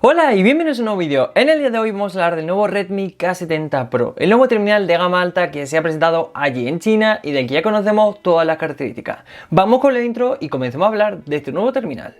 Hola y bienvenidos a un nuevo vídeo. En el día de hoy vamos a hablar del nuevo Redmi K70 Pro, el nuevo terminal de gama alta que se ha presentado allí en China y del que ya conocemos todas las características. Vamos con la intro y comencemos a hablar de este nuevo terminal.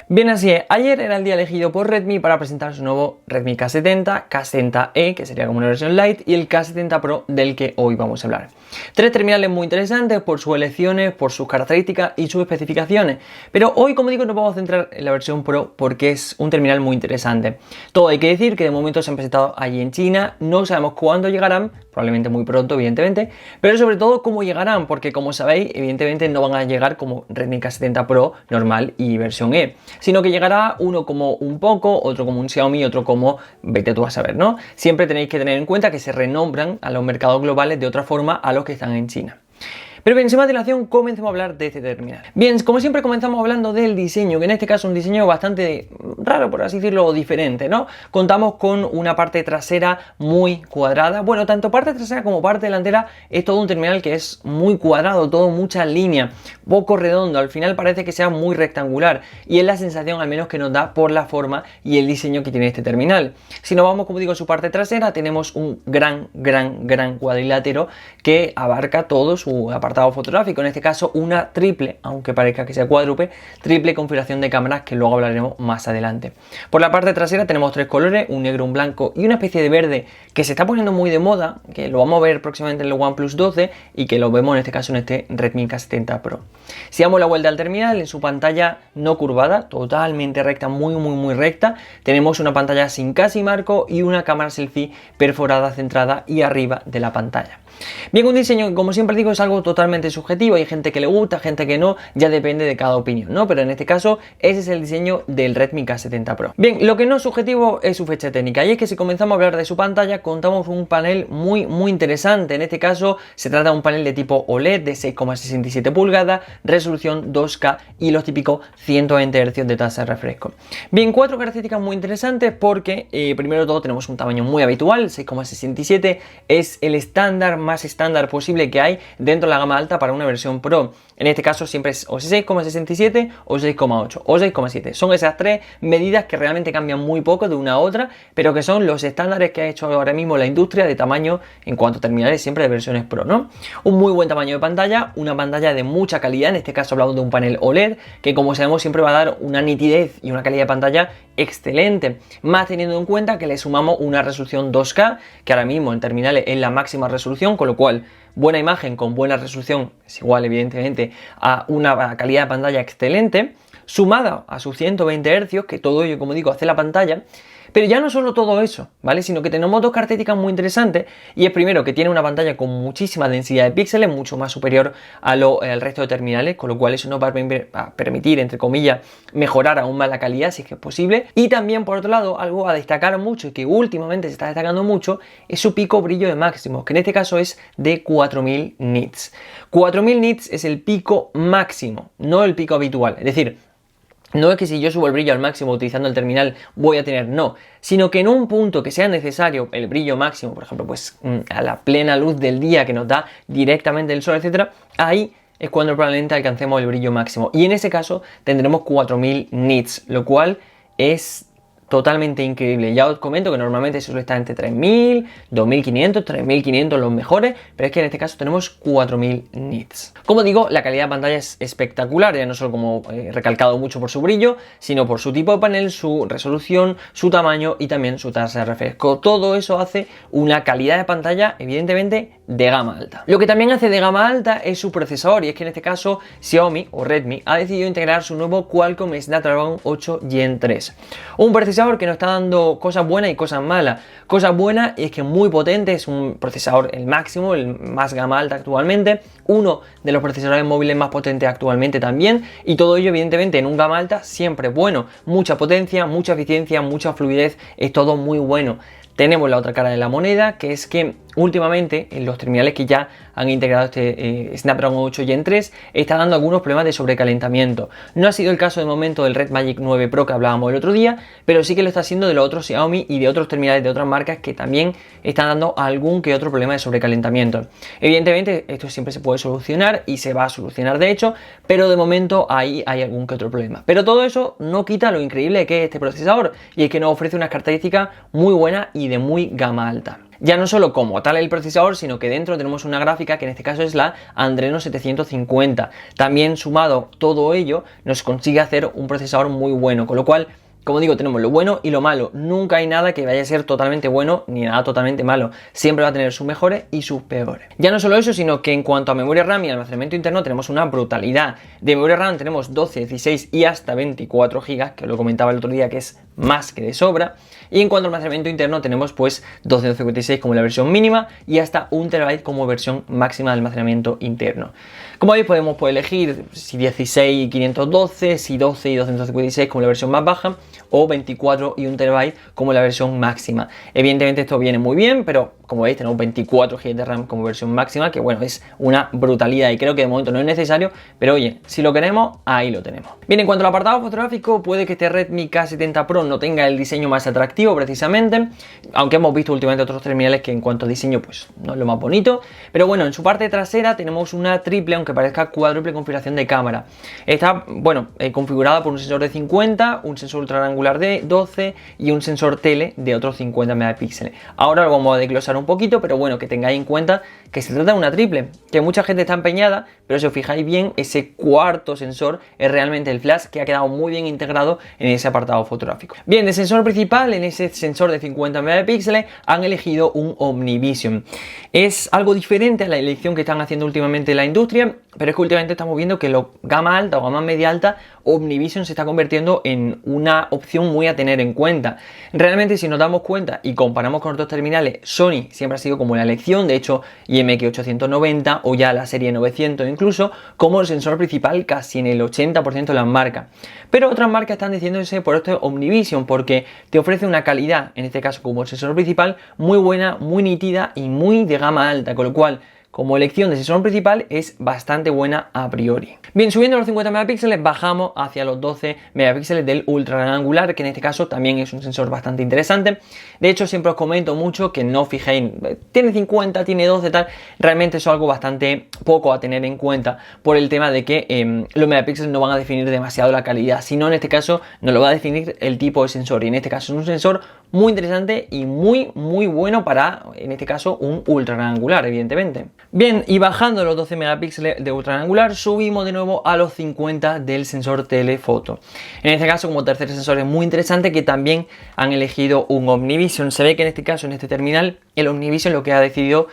Bien, así es, ayer era el día elegido por Redmi para presentar su nuevo Redmi K70, K70e, que sería como una versión Lite, y el K70 Pro del que hoy vamos a hablar. Tres terminales muy interesantes por sus elecciones, por sus características y sus especificaciones, pero hoy, como digo, nos vamos a centrar en la versión Pro porque es un terminal muy interesante. Todo hay que decir que de momento se han presentado allí en China, no sabemos cuándo llegarán, probablemente muy pronto, evidentemente, pero sobre todo cómo llegarán, porque como sabéis, evidentemente no van a llegar como Redmi K70 Pro normal y versión E, sino que llegará uno como un Poco, otro como un Xiaomi, otro como vete tú a saber, ¿no? Siempre tenéis que tener en cuenta que se renombran a los mercados globales de otra forma a los que están en China. Pero bien, sin más dilación, comencemos a hablar de este terminal. Bien, como siempre comenzamos hablando del diseño, que en este caso es un diseño bastante raro, por así decirlo, o diferente, ¿no? Contamos con una parte trasera muy cuadrada. Bueno, tanto parte trasera como parte delantera es todo un terminal que es muy cuadrado, todo mucha línea, poco redondo, al final parece que sea muy rectangular y es la sensación al menos que nos da por la forma y el diseño que tiene este terminal. Si nos vamos, como digo, a su parte trasera, tenemos un gran cuadrilátero que abarca todo su apartado fotográfico, en este caso una triple, aunque parezca que sea cuádruple, triple configuración de cámaras que luego hablaremos más adelante. Por la parte trasera tenemos tres colores, un negro, un blanco y una especie de verde que se está poniendo muy de moda, que lo vamos a ver próximamente en el OnePlus 12 y que lo vemos en este caso en este Redmi K70 Pro. Si damos la vuelta al terminal, en su pantalla no curvada, totalmente recta, muy recta, tenemos una pantalla sin casi marco y una cámara selfie perforada, centrada y arriba de la pantalla. Bien, un diseño que, como siempre digo, es algo totalmente subjetivo, hay gente que le gusta, gente que no, ya depende de cada opinión, ¿no? Pero en este caso, ese es el diseño del Redmi K70 Pro. Bien, lo que no es subjetivo es su fecha técnica, y es que si comenzamos a hablar de su pantalla, contamos con un panel muy interesante. En este caso, se trata de un panel de tipo OLED de 6,67 pulgadas, resolución 2K y los típicos 120 Hz de tasa de refresco. Bien, cuatro características muy interesantes porque, primero de todo, tenemos un tamaño muy habitual, 6,67, es el más estándar posible que hay dentro de la gama alta para una versión Pro. En este caso siempre es o 6,67 o 6,8 o 6,7. Son esas tres medidas que realmente cambian muy poco de una a otra, pero que son los estándares que ha hecho ahora mismo la industria de tamaño en cuanto a terminales siempre de versiones Pro, ¿no? Un muy buen tamaño de pantalla, una pantalla de mucha calidad, en este caso hablamos de un panel OLED, que como sabemos siempre va a dar una nitidez y una calidad de pantalla excelente, más teniendo en cuenta que le sumamos una resolución 2K, que ahora mismo en terminales es la máxima resolución, con lo cual buena imagen con buena resolución es igual evidentemente a una calidad de pantalla excelente, sumada a sus 120 Hz, que todo ello, como digo, hace la pantalla. Pero ya no solo todo eso, ¿vale? Sino que tenemos dos características muy interesantes, y es primero que tiene una pantalla con muchísima densidad de píxeles, mucho más superior al resto de terminales, con lo cual eso nos va a permitir, entre comillas, mejorar aún más la calidad si es que es posible. Y también, por otro lado, algo a destacar mucho y que últimamente se está destacando mucho es su pico brillo de máximo, que en este caso es de 4000 nits. 4000 nits es el pico máximo, no el pico habitual, es decir, no es que si yo subo el brillo al máximo utilizando el terminal voy a tener, no, sino que en un punto que sea necesario el brillo máximo, por ejemplo, pues a la plena luz del día que nos da directamente el sol, etcétera, ahí es cuando probablemente alcancemos el brillo máximo. Y en ese caso tendremos 4000 nits, lo cual es totalmente increíble. Ya os comento que normalmente se suele estar entre 3000, 2500, 3500 los mejores, pero es que en este caso tenemos 4000 nits. Como digo, la calidad de pantalla es espectacular, ya no solo como recalcado mucho por su brillo, sino por su tipo de panel, su resolución, su tamaño y también su tasa de refresco. Todo eso hace una calidad de pantalla evidentemente de gama alta. Lo que también hace de gama alta es su procesador, y es que en este caso Xiaomi o Redmi ha decidido integrar su nuevo Qualcomm Snapdragon 8 Gen 3. Un procesador que nos está dando cosas buenas y cosas malas. Cosas buenas es que es muy potente, es un procesador el máximo, el más gama alta actualmente, uno de los procesadores móviles más potentes actualmente también, y todo ello evidentemente en un gama alta siempre bueno, mucha potencia, mucha eficiencia, mucha fluidez, es todo muy bueno. Tenemos la otra cara de la moneda, que es que últimamente en los terminales que ya han integrado este Snapdragon 8 Gen 3 está dando algunos problemas de sobrecalentamiento. No ha sido el caso de momento del Red Magic 9 Pro que hablábamos el otro día, pero sí que lo está haciendo de los otros Xiaomi y de otros terminales de otras marcas que también están dando algún que otro problema de sobrecalentamiento. Evidentemente esto siempre se puede solucionar y se va a solucionar de hecho, pero de momento ahí hay algún que otro problema. Pero todo eso no quita lo increíble que es este procesador, y es que nos ofrece unas características muy buenas y de muy gama alta. Ya no solo como tal el procesador, sino que dentro tenemos una gráfica que en este caso es la Adreno 750. También sumado todo ello nos consigue hacer un procesador muy bueno, con lo cual, como digo, tenemos lo bueno y lo malo. Nunca hay nada que vaya a ser totalmente bueno ni nada totalmente malo. Siempre va a tener sus mejores y sus peores. Ya no solo eso, sino que en cuanto a memoria RAM y almacenamiento interno tenemos una brutalidad. De memoria RAM tenemos 12, 16 y hasta 24 GB, que lo comentaba el otro día que es más que de sobra. Y en cuanto al almacenamiento interno tenemos pues 1256 como la versión mínima y hasta 1 TB como versión máxima de almacenamiento interno. Como veis podemos elegir si 16 y 512, si 12 y 256 como la versión más baja o 24 y 1 TB como la versión máxima. Evidentemente esto viene muy bien, pero como veis tenemos 24 GB de RAM como versión máxima, que bueno, es una brutalidad y creo que de momento no es necesario, pero oye, si lo queremos, ahí lo tenemos. Bien, en cuanto al apartado fotográfico, puede que este Redmi K70 Pro no tenga el diseño más atractivo precisamente, aunque hemos visto últimamente otros terminales que en cuanto a diseño pues no es lo más bonito, pero bueno, en su parte trasera tenemos una triple, aunque parezca cuádruple configuración de cámara. Está, bueno, configurada por un sensor de 50, un sensor ultra angular de 12 y un sensor tele de otros 50 megapíxeles. Ahora lo vamos a desglosar un poquito, pero bueno, que tengáis en cuenta que se trata de una triple, que mucha gente está empeñada, pero si os fijáis bien, ese cuarto sensor es realmente el flash que ha quedado muy bien integrado en ese apartado fotográfico. Bien, de sensor principal, en ese sensor de 50 megapíxeles han elegido un OmniVision. Es algo diferente a la elección que están haciendo últimamente la industria, pero es que últimamente estamos viendo que lo gama alta o gama media alta, OmniVision se está convirtiendo en una opción muy a tener en cuenta. Realmente, si nos damos cuenta y comparamos con otros terminales, Sony siempre ha sido como la elección, de hecho IMX890 o ya la serie 900 incluso, como el sensor principal casi en el 80% de las marcas. Pero otras marcas están diciéndose por esto OmniVision, porque te ofrece una calidad, en este caso como el sensor principal, muy buena, muy nítida y muy de gama alta, con lo cual como elección de sensor principal es bastante buena a priori. Bien, subiendo los 50 megapíxeles bajamos hacia los 12 megapíxeles del ultra gran angular, que en este caso también es un sensor bastante interesante. De hecho, siempre os comento mucho que no fijéis, tiene 50, tiene 12 tal, realmente eso es algo bastante poco a tener en cuenta por el tema de que los megapíxeles no van a definir demasiado la calidad, sino en este caso nos lo va a definir el tipo de sensor, y en este caso es un sensor muy interesante y muy bueno para, en este caso, un ultra gran angular, evidentemente. Bien, y bajando los 12 megapíxeles de ultra gran angular, subimos de nuevo a los 50 del sensor telefoto. En este caso, como tercer sensor es muy interesante que también han elegido un OmniVision. Se ve que en este caso, en este terminal, el OmniVision lo que ha decidido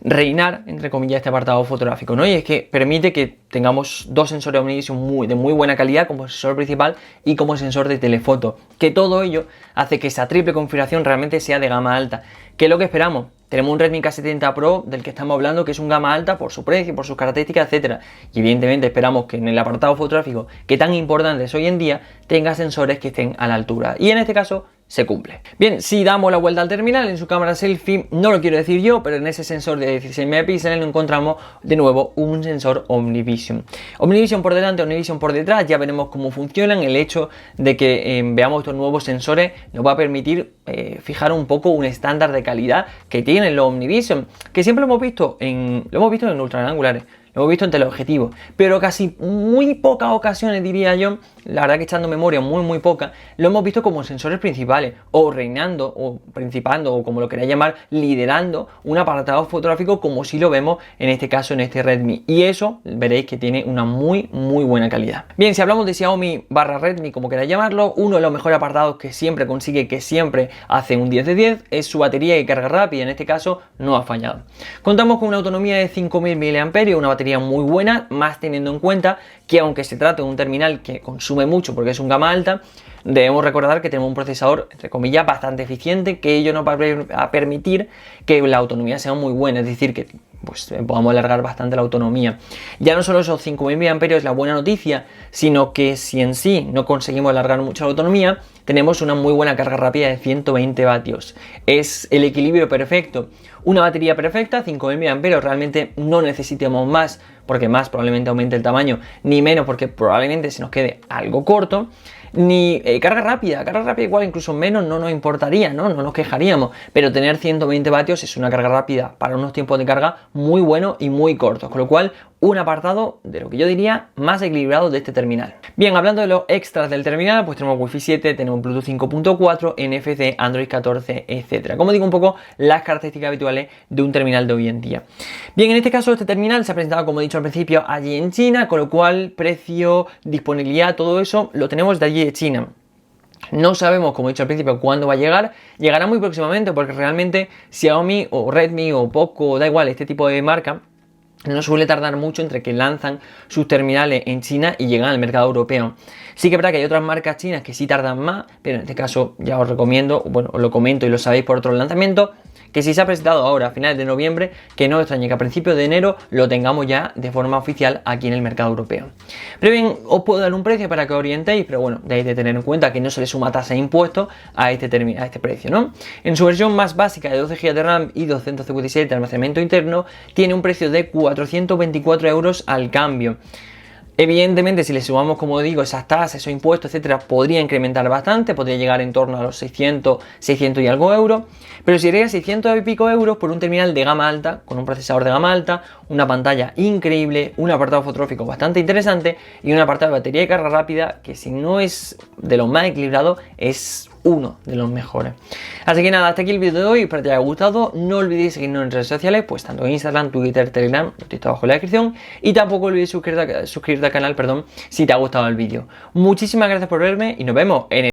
reinar, entre comillas, este apartado fotográfico, ¿no? Y es que permite que tengamos dos sensores OmniVision de muy buena calidad como sensor principal y como sensor de telefoto, que todo ello hace que esa triple configuración realmente sea de gama alta. ¿Qué es lo que esperamos? Tenemos un Redmi K70 Pro del que estamos hablando, que es un gama alta por su precio, por sus características, etcétera. Y evidentemente esperamos que en el apartado fotográfico, que tan importante es hoy en día, tenga sensores que estén a la altura. Y en este caso se cumple. Bien, si damos la vuelta al terminal, en su cámara selfie, no lo quiero decir yo, pero en ese sensor de 16 megapíxeles lo encontramos de nuevo un sensor OmniVision. OmniVision por delante, OmniVision por detrás, ya veremos cómo funcionan. El hecho de que veamos estos nuevos sensores nos va a permitir fijar un poco un estándar de calidad que tienen los OmniVision, que siempre lo hemos visto en ultra gran angulares. Lo hemos visto en teleobjetivo, pero casi muy pocas ocasiones, diría yo, la verdad que echando memoria muy poca, lo hemos visto como sensores principales, o reinando, o principando, o como lo queráis llamar, liderando un apartado fotográfico como si lo vemos en este caso en este Redmi. Y eso veréis que tiene una muy buena calidad. Bien, si hablamos de Xiaomi barra Redmi, como queráis llamarlo, uno de los mejores apartados que siempre consigue, que siempre hace un 10 de 10, es su batería y carga rápida. En este caso no ha fallado. Contamos con una autonomía de 5000 mAh, una batería muy buena, más teniendo en cuenta que aunque se trate de un terminal que consume mucho porque es un gama alta, debemos recordar que tenemos un procesador, entre comillas, bastante eficiente, que ello nos va a permitir que la autonomía sea muy buena, es decir, que pues podamos alargar bastante la autonomía. Ya no solo esos 5000 mAh es la buena noticia, sino que si en sí no conseguimos alargar mucho la autonomía, tenemos una muy buena carga rápida de 120 vatios. Es el equilibrio perfecto. Una batería perfecta, 5000 mAh, realmente no necesitemos más, porque más probablemente aumente el tamaño, ni menos porque probablemente se nos quede algo corto. Ni carga rápida igual incluso menos no nos importaría, ¿no? No nos quejaríamos, pero tener 120 vatios es una carga rápida para unos tiempos de carga muy buenos y muy cortos, con lo cual un apartado de lo que yo diría más equilibrado de este terminal. Bien, hablando de los extras del terminal, pues tenemos Wi-Fi 7, tenemos Bluetooth 5.4, NFC, Android 14, etcétera. Como digo, un poco las características habituales de un terminal de hoy en día. Bien, en este caso este terminal se ha presentado, como he dicho al principio, allí en China, con lo cual precio, disponibilidad, todo eso lo tenemos de allí de China. No sabemos, como he dicho al principio, cuándo va a llegar. Llegará muy próximamente porque realmente Xiaomi o Redmi o Poco, da igual, este tipo de marca, no suele tardar mucho entre que lanzan sus terminales en China y llegan al mercado europeo. Sí que es verdad que hay otras marcas chinas que sí tardan más, pero en este caso ya os recomiendo, bueno, os lo comento y lo sabéis por otros lanzamientos, que si se ha presentado ahora a finales de noviembre, que no extrañe que a principios de enero lo tengamos ya de forma oficial aquí en el mercado europeo. Pero bien, os puedo dar un precio para que os orientéis, pero bueno, debéis de tener en cuenta que no se le suma tasa de impuestos a este precio, ¿no? En su versión más básica de 12 GB de RAM y 256 de almacenamiento interno, tiene un precio de 424 euros al cambio. Evidentemente, si le sumamos, como digo, esas tasas, esos impuestos, etcétera, podría incrementar bastante, podría llegar en torno a los 600 y algo euros, pero si llega a 600 y pico euros por un terminal de gama alta, con un procesador de gama alta, una pantalla increíble, un apartado fotográfico bastante interesante y un apartado de batería de carga rápida que, si no es de los más equilibrados, es uno de los mejores. Así que nada, hasta aquí el vídeo de hoy, espero que te haya gustado. No olvidéis seguirnos en redes sociales, pues tanto en Instagram, Twitter, Telegram, lo tenéis abajo en la descripción, y tampoco olvides suscribirte al canal, si te ha gustado el vídeo. Muchísimas gracias por verme y nos vemos en el